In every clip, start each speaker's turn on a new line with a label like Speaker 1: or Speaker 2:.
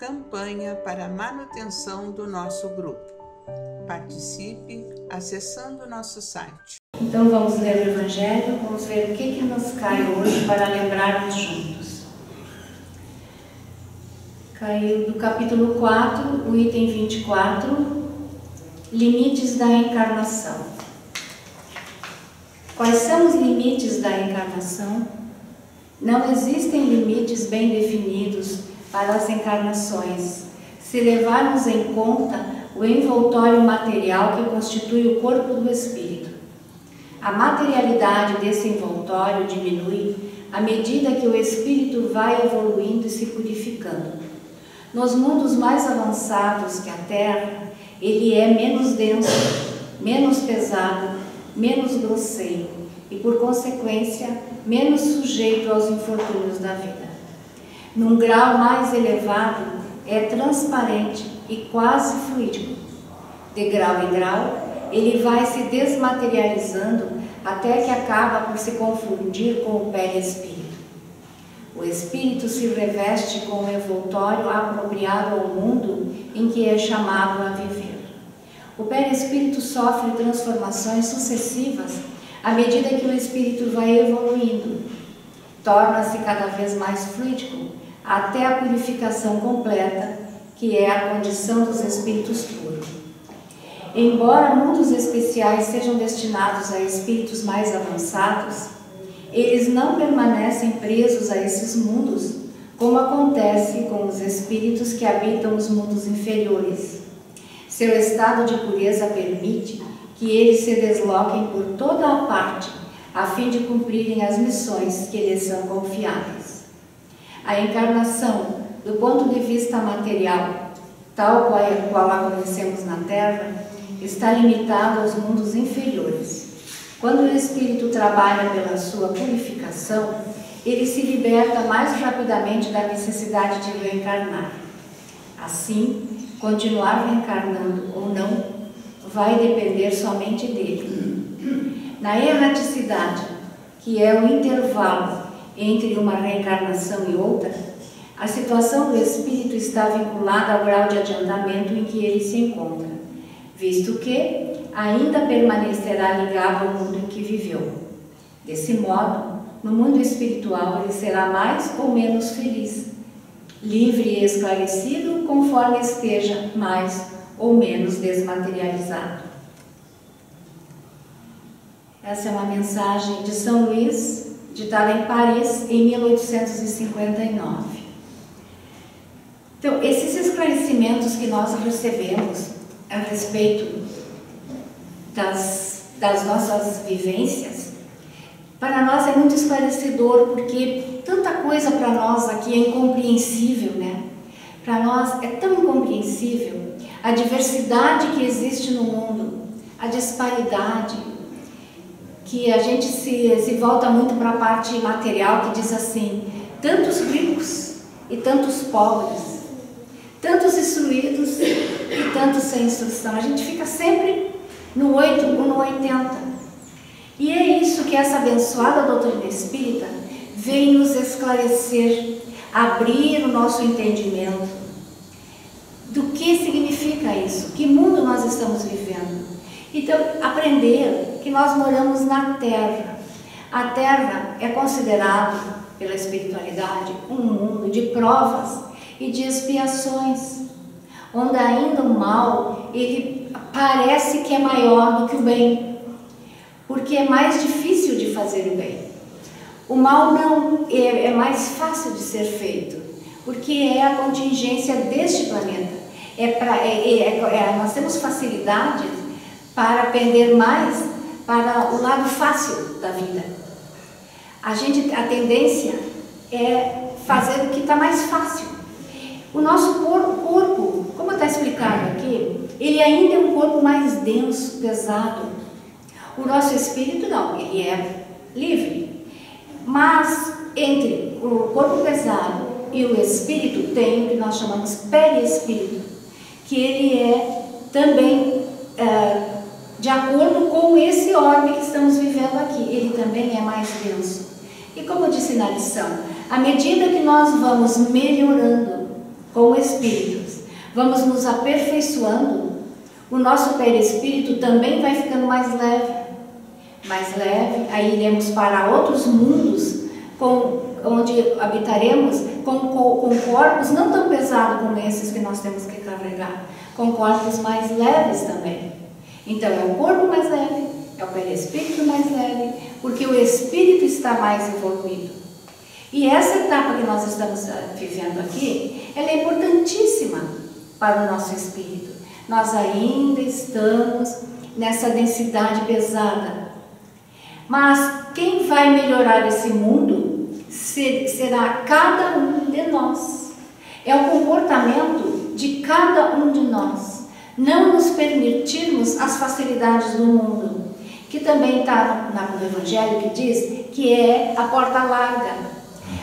Speaker 1: campanha para a manutenção do nosso grupo. Participe acessando o nosso site.
Speaker 2: Então vamos ler o Evangelho, vamos ver o que nos cai hoje para lembrarmos juntos. Caiu do capítulo 4, o item 24, limites da encarnação. Quais são os limites da encarnação? Não existem limites bem definidos para as encarnações, se levarmos em conta o envoltório material que constitui o corpo do espírito. A materialidade desse envoltório diminui à medida que o espírito vai evoluindo e se purificando. Nos mundos mais avançados que a Terra, ele é menos denso, menos pesado, menos grosseiro e, por consequência, menos sujeito aos infortúnios da vida. Num grau mais elevado, é transparente e quase fluídico. De grau em grau, ele vai se desmaterializando até que acaba por se confundir com o perispírito. O espírito se reveste com o envoltório apropriado ao mundo em que é chamado a viver. O perispírito sofre transformações sucessivas à medida que o espírito vai evoluindo. Torna-se cada vez mais fluídico, até a purificação completa, que é a condição dos espíritos puros. Embora mundos especiais sejam destinados a espíritos mais avançados, eles não permanecem presos a esses mundos, como acontece com os espíritos que habitam os mundos inferiores. Seu estado de pureza permite que eles se desloquem por toda a parte, a fim de cumprirem as missões que lhes são confiadas. A encarnação, do ponto de vista material, tal qual a conhecemos na Terra, está limitada aos mundos inferiores. Quando o espírito trabalha pela sua purificação, ele se liberta mais rapidamente da necessidade de reencarnar. Assim, continuar reencarnando ou não vai depender somente dele. Na erraticidade, que é o intervalo entre uma reencarnação e outra, a situação do espírito está vinculada ao grau de adiantamento em que ele se encontra, visto que ainda permanecerá ligado ao mundo em que viveu. Desse modo, no mundo espiritual ele será mais ou menos feliz, livre e esclarecido conforme esteja mais ou menos desmaterializado. Essa é uma mensagem de São Luís, ditada em Paris em 1859. Então, esses esclarecimentos que nós recebemos a respeito das nossas vivências, para nós é muito esclarecedor, porque tanta coisa para nós aqui é incompreensível, né? Para nós é tão incompreensível a diversidade que existe no mundo, a disparidade, que a gente se volta muito para a parte material, que diz assim, tantos ricos e tantos pobres, tantos instruídos e tantos sem instrução. A gente fica sempre no 8 ou no 80. E é isso que essa abençoada doutrina espírita vem nos esclarecer, abrir o nosso entendimento do que significa isso, que mundo nós estamos vivendo. Então, aprender que nós moramos na Terra. A Terra é considerada, pela espiritualidade, um mundo de provas e de expiações, onde ainda o mal, ele parece que é maior do que o bem, porque é mais difícil de fazer o bem. O mal não é mais fácil de ser feito, porque é a contingência deste planeta. Nós temos facilidade para pender mais para o lado fácil da vida. A tendência é fazer o que está mais fácil. O nosso corpo, como está explicado aqui, ele ainda é um corpo mais denso, pesado. O nosso espírito não, ele é livre. Mas entre o corpo pesado e o espírito tem o que nós chamamos perispírito, que ele é também de acordo com esse orbe que estamos vivendo aqui, ele também é mais denso. E como eu disse na lição, à medida que nós vamos melhorando com espíritos, vamos nos aperfeiçoando, o nosso perispírito também vai ficando mais leve, aí iremos para outros mundos, onde habitaremos com corpos não tão pesados como esses que nós temos que carregar, com corpos mais leves também. Então é o corpo mais leve, é o perispírito mais leve, porque o espírito está mais evoluído. E essa etapa que nós estamos vivendo aqui, ela é importantíssima para o nosso espírito. Nós ainda estamos nessa densidade pesada. Mas quem vai melhorar esse mundo será cada um de nós. É o comportamento de cada um de nós. Não nos permitirmos as facilidades do mundo, que também está no Evangelho, que diz que é a porta larga.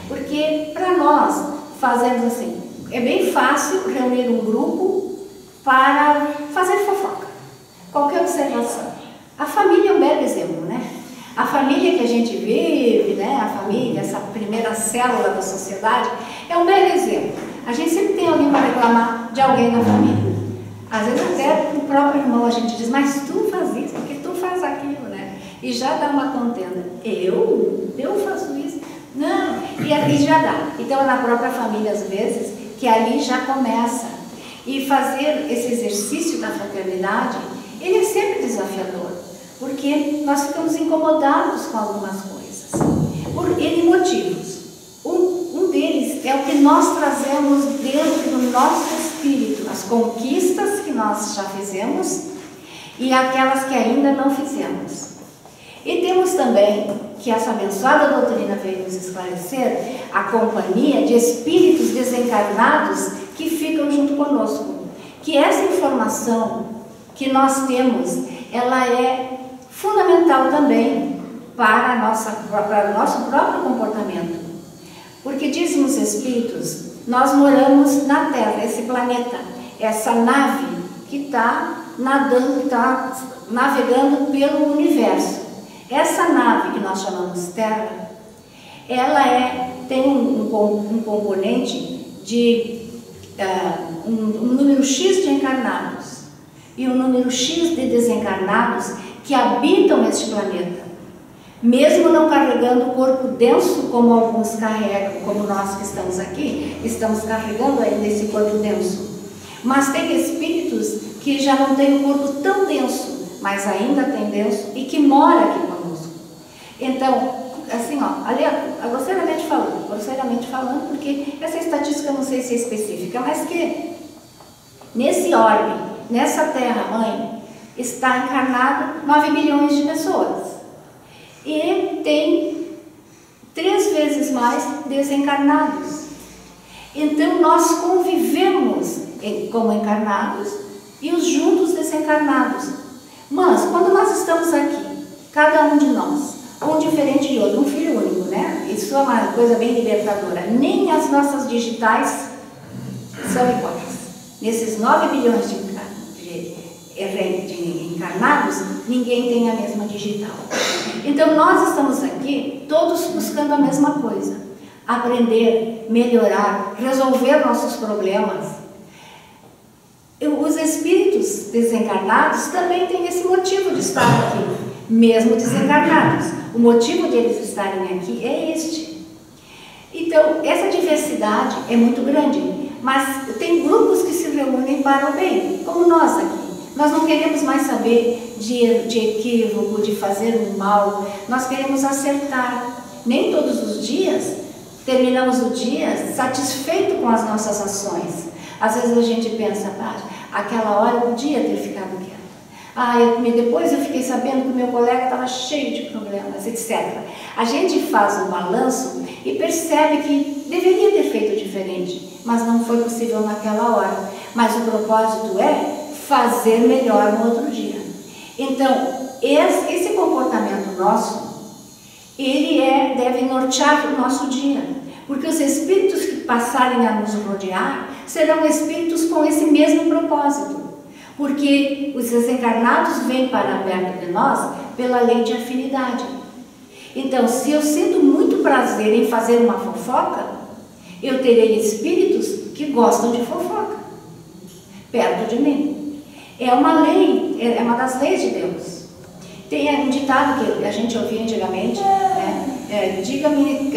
Speaker 2: Porque para nós fazermos assim, é bem fácil reunir um grupo para fazer fofoca. Qualquer observação. A família é um belo exemplo, né? A família que a gente vive, né? A família, essa primeira célula da sociedade, é um belo exemplo. A gente sempre tem alguém para reclamar de alguém na família. Às vezes até o próprio irmão a gente diz, mas tu faz isso, porque tu faz aquilo, né? E já dá uma contenda. Eu faço isso? Não, e já dá. Então na própria família às vezes, que ali já começa. E fazer esse exercício da fraternidade, ele é sempre desafiador, porque nós ficamos incomodados com algumas coisas, por N motivos. Um deles é o que nós trazemos dentro do nosso espírito, as conquistas que nós já fizemos e aquelas que ainda não fizemos. E temos também, que essa abençoada doutrina veio nos esclarecer, a companhia de espíritos desencarnados que ficam junto conosco. Que essa informação que nós temos, ela é fundamental também para o nosso próprio comportamento. Porque dizem os espíritos, nós moramos na Terra, esse planeta, essa nave que está nadando, está navegando pelo universo. Essa nave que nós chamamos Terra, ela tem um componente de um número X de encarnados e um número X de desencarnados que habitam este planeta, mesmo não carregando o corpo denso como alguns carregam, como nós que estamos aqui, estamos carregando ainda esse corpo denso. Mas tem espíritos que já não têm um corpo tão denso, mas ainda tem denso e que mora aqui conosco. Então, assim, ó, ali, grosseiramente falando, porque essa estatística eu não sei se é específica, mas que nesse orbe, nessa Terra-mãe, está encarnado 9 bilhões de pessoas. E tem 3 vezes mais desencarnados. Então, nós convivemos como encarnados e os juntos desencarnados. Mas, quando nós estamos aqui, cada um de nós, um diferente de outro, um filho único, né? Isso é uma coisa bem libertadora. Nem as nossas digitais são iguais. Nesses 9 bilhões de encarnados, ninguém tem a mesma digital. Então nós estamos aqui todos buscando a mesma coisa: aprender, melhorar, resolver nossos problemas. Os espíritos desencarnados também têm esse motivo de estar aqui, mesmo desencarnados. O motivo deles estarem aqui é este. Então, essa diversidade é muito grande, mas tem grupos que se reúnem para o bem, como nós aqui. Nós não queremos mais saber de equívoco, de fazer o mal, nós queremos acertar. Nem todos os dias terminamos o dia satisfeito com as nossas ações. Às vezes a gente pensa, aquela hora eu podia ter ficado quieta. Depois eu fiquei sabendo que o meu colega estava cheio de problemas, etc. A gente faz um balanço e percebe que deveria ter feito diferente, mas não foi possível naquela hora. Mas o propósito é fazer melhor no outro dia. Então, esse comportamento nosso, ele deve nortear o nosso dia. Porque os espíritos que passarem a nos rodear serão espíritos com esse mesmo propósito. Porque os desencarnados vêm para perto de nós pela lei de afinidade. Então, se eu sinto muito prazer em fazer uma fofoca, eu terei espíritos que gostam de fofoca perto de mim. É uma lei, é uma das leis de Deus. Tem um ditado que a gente ouvia antigamente, né? Diga-me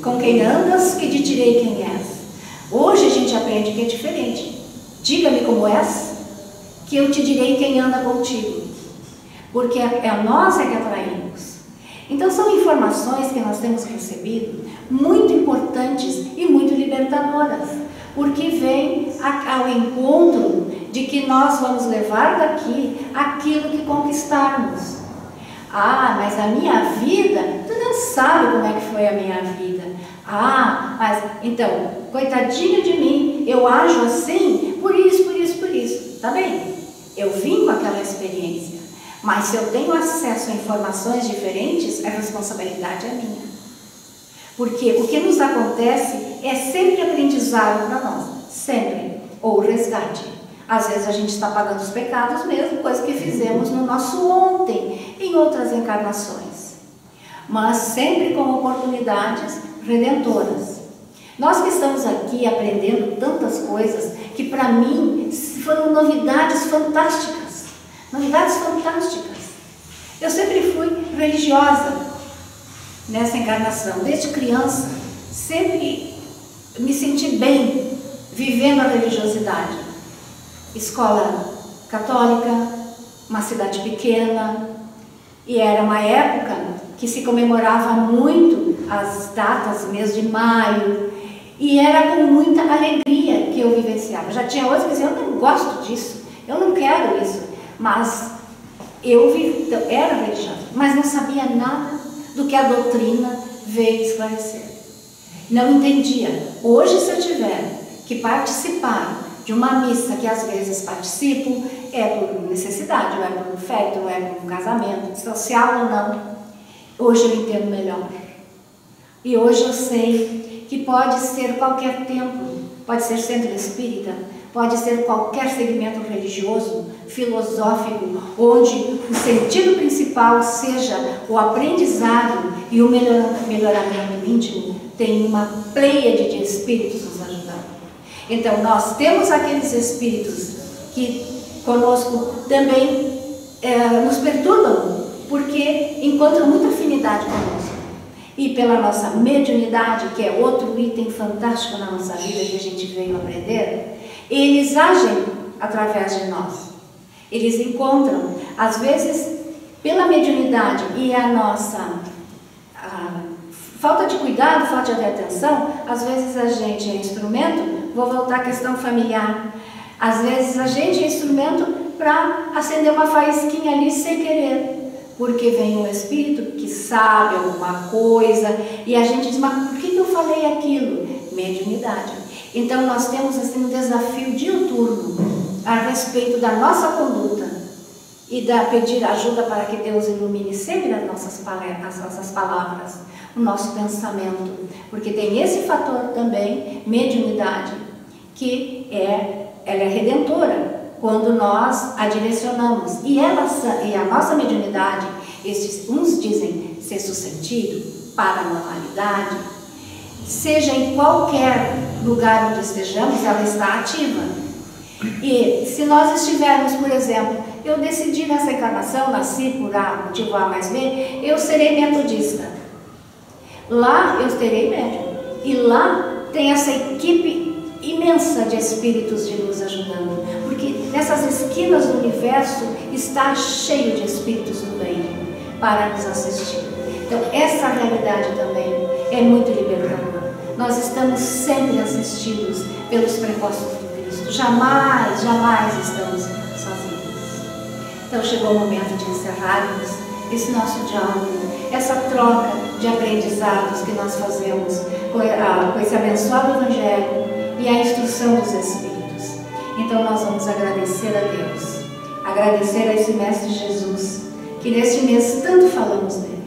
Speaker 2: com quem andas, que te direi quem és. Hoje a gente aprende que é diferente. Diga-me como és, que eu te direi quem anda contigo. Porque nós que atraímos. Então são informações que nós temos recebido muito importantes e muito libertadoras, porque vem ao encontro de que nós vamos levar daqui aquilo que conquistarmos. Ah, mas a minha vida, tu não sabe como é que foi a minha vida. Ah, mas então, coitadinho de mim, eu ajo assim, por isso. Tá bem, eu vim com aquela experiência, mas se eu tenho acesso a informações diferentes, a responsabilidade é minha. Porque o que nos acontece é sempre aprendizado para nós, sempre, ou resgate. Às vezes a gente está pagando os pecados mesmo, coisa que fizemos no nosso ontem, em outras encarnações. Mas sempre com oportunidades redentoras. Nós que estamos aqui aprendendo tantas coisas, que para mim foram novidades fantásticas. Novidades fantásticas. Eu sempre fui religiosa nessa encarnação, desde criança. Sempre me senti bem vivendo a religiosidade. Escola católica, uma cidade pequena, e era uma época que se comemorava muito as datas, mês de maio, e era com muita alegria que eu vivenciava. Já tinha outros que diziam, eu não gosto disso, eu não quero isso, mas eu era religiosa, mas não sabia nada do que a doutrina veio esclarecer. Não entendia. Hoje, se eu tiver que participar de uma missa, que às vezes participo, é por necessidade, ou é por feto, ou é por um casamento, social ou não, hoje eu entendo melhor. E hoje eu sei que pode ser qualquer templo, pode ser centro espírita, pode ser qualquer segmento religioso, filosófico, onde o sentido principal seja o aprendizado e o melhoramento íntimo, tem uma pleiade de espíritos nos ajudando. Então nós temos aqueles espíritos que conosco também nos perturbam, porque encontram muita afinidade conosco. E pela nossa mediunidade, que é outro item fantástico na nossa vida que a gente veio aprender, eles agem através de nós. Eles encontram, às vezes, pela mediunidade e a nossa falta de cuidado, falta de atenção, às vezes a gente é instrumento, vou voltar à questão familiar, às vezes a gente é instrumento para acender uma faísquinha ali sem querer. Porque vem um espírito que sabe alguma coisa e a gente diz, mas por que eu falei aquilo? Mediunidade. Então nós temos assim, um desafio diuturno a respeito da nossa conduta e pedir ajuda para que Deus ilumine sempre as nossas palavras, o nosso pensamento. Porque tem esse fator também, mediunidade, que ela é redentora. Quando nós a direcionamos, e a nossa mediunidade, uns dizem sexto sentido, paranormalidade, seja em qualquer lugar onde estejamos, ela está ativa. E se nós estivermos, por exemplo, eu decidi nessa encarnação, nasci por motivo A mais B, eu serei metodista. Lá eu terei médium, e lá tem essa equipe imensa de espíritos de luz ajudando, porque nessas esquinas do universo está cheio de espíritos do bem para nos assistir. Então essa realidade também é muito libertadora. Nós estamos sempre assistidos pelos prepostos do Cristo, jamais estamos sozinhos. Então chegou o momento de encerrarmos esse nosso diálogo, essa troca de aprendizados que nós fazemos com esse abençoado Evangelho e a instrução dos Espíritos. Então nós vamos agradecer a Deus, agradecer a esse Mestre Jesus, que neste mês tanto falamos dele.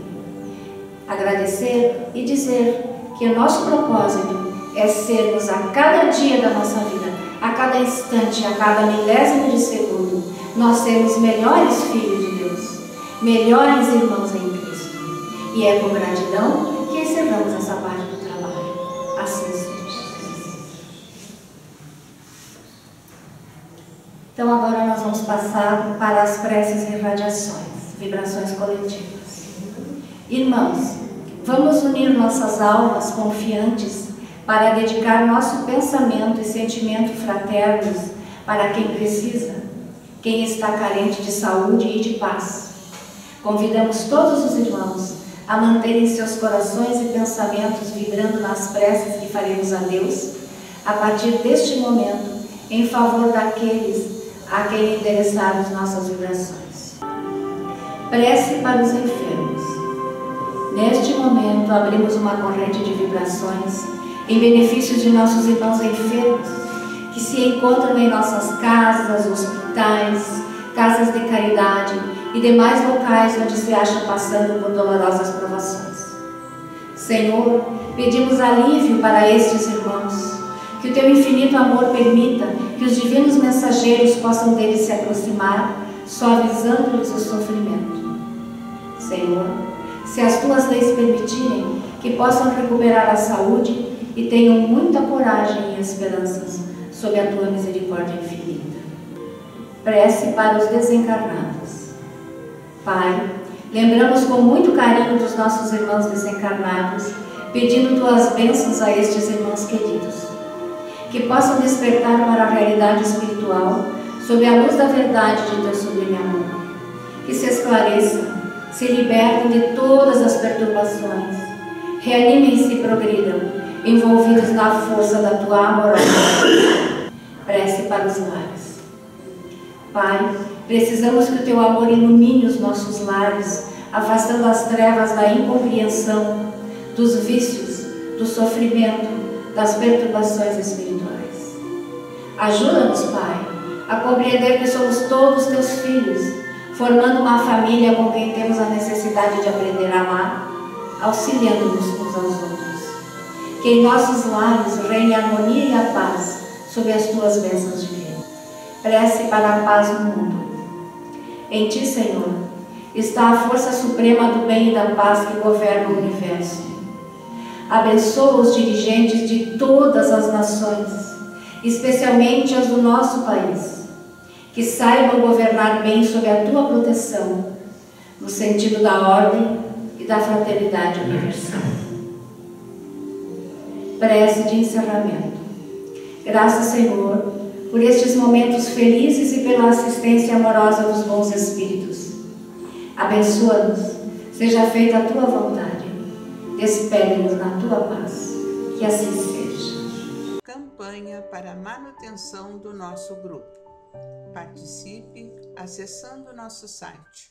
Speaker 2: Agradecer e dizer que o nosso propósito é sermos a cada dia da nossa vida, a cada instante, a cada milésimo de segundo, nós sermos melhores filhos de Deus, melhores irmãos em Cristo. E é com gratidão que encerramos essa parte do trabalho. Assim seja. Então agora nós vamos passar para as preces e radiações, vibrações coletivas. Irmãos, vamos unir nossas almas confiantes para dedicar nosso pensamento e sentimento fraternos para quem precisa, quem está carente de saúde e de paz. Convidamos todos os irmãos a manterem seus corações e pensamentos vibrando nas preces que faremos a Deus, a partir deste momento, em favor daqueles a quem endereçarmos nossas vibrações. Prece para os enfermos. Neste momento, abrimos uma corrente de vibrações em benefício de nossos irmãos enfermos, que se encontram em nossas casas, hospitais, casas de caridade e demais locais onde se acham passando por dolorosas provações. Senhor, pedimos alívio para estes irmãos, que o Teu infinito amor permita que os divinos mensageiros possam deles se aproximar, suavizando-lhes o sofrimento. Senhor, se as Tuas leis permitirem, que possam recuperar a saúde e tenham muita coragem e esperanças sob a Tua misericórdia infinita. Prece para os desencarnados. Pai, lembramos com muito carinho dos nossos irmãos desencarnados, pedindo Tuas bênçãos a estes irmãos queridos, que possam despertar para a realidade espiritual sob a luz da verdade de Teu sublime amor, que se esclareçam, se libertem de todas as perturbações, reanimem-se e progridam, envolvidos na força da Tua amorosa. Prece para os lares. Pai, precisamos que o Teu amor ilumine os nossos lares, afastando as trevas da incompreensão, dos vícios, do sofrimento, das perturbações espirituais. Ajuda-nos, Pai, a compreender que somos todos Teus filhos, formando uma família com quem temos a necessidade de aprender a amar, auxiliando-nos uns aos outros. Que em nossos lares reine a harmonia e a paz sob as Tuas bênçãos divinas. Prece para a paz no mundo. Em Ti, Senhor, está a força suprema do bem e da paz que governa o universo. Abençoa os dirigentes de todas as nações, especialmente as do nosso país, que saibam governar bem sob a Tua proteção, no sentido da ordem e da fraternidade universal. Prece de encerramento. Graças, Senhor, por estes momentos felizes e pela assistência amorosa dos bons espíritos. Abençoa-nos, seja feita a Tua vontade. Despede-nos na Tua paz. Que assim seja.
Speaker 1: Campanha para a manutenção do nosso grupo. Participe acessando nosso site